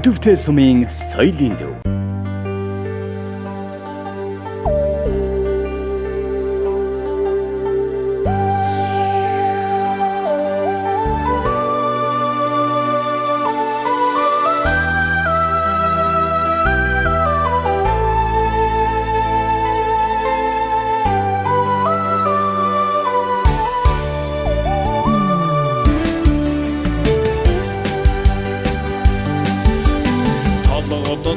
Өдөвтэй сумын соёлын төв.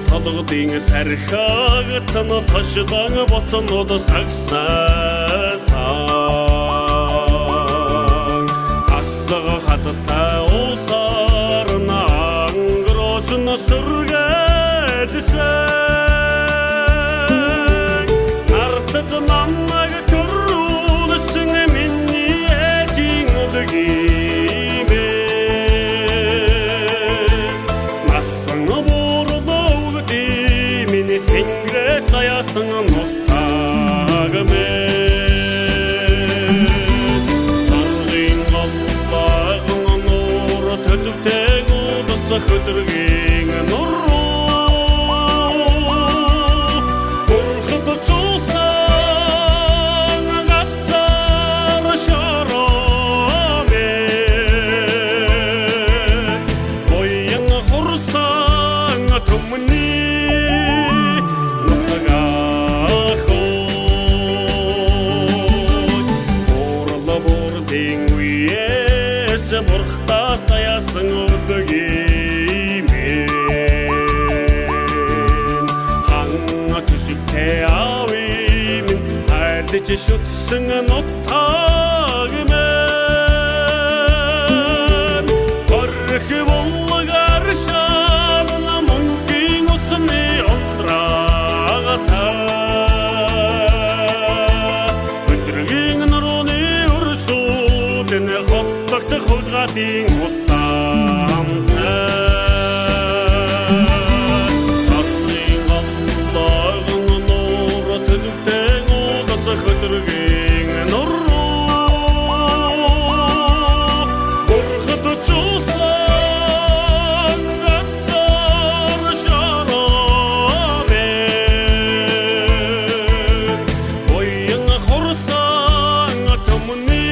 Талгын сархагтан ташдан ботнод сагсасан асга хатта усарна ангросын сүргэдсэн артык наммаг көрүүлсүн минни эжин удгиме насын Tengre sayasın muhtagıme Sargın Allah'ın nuru Tötükten ulısı hüdürgin nuru Burkıdı çoğsan Gattar şarame Boyun hursan tümni Мұрқтас таясың өтігеймен Хаңа түшікте ауимен Әрдече шүтсің ноттағымен Көркі болы қаршалына Мүмкін ұсыны ондырағата Өтіргің нұрыны үрсудені Khudgatin muttamta Sargın Allah'ın nuru Tötükten ulısı hüdürgin nuru Burkıdı çoğsan Gattar şarame Boyun hursan tümni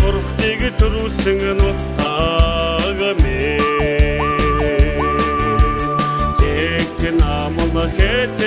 Burktegi turusың ноттағымен Текті намыны хет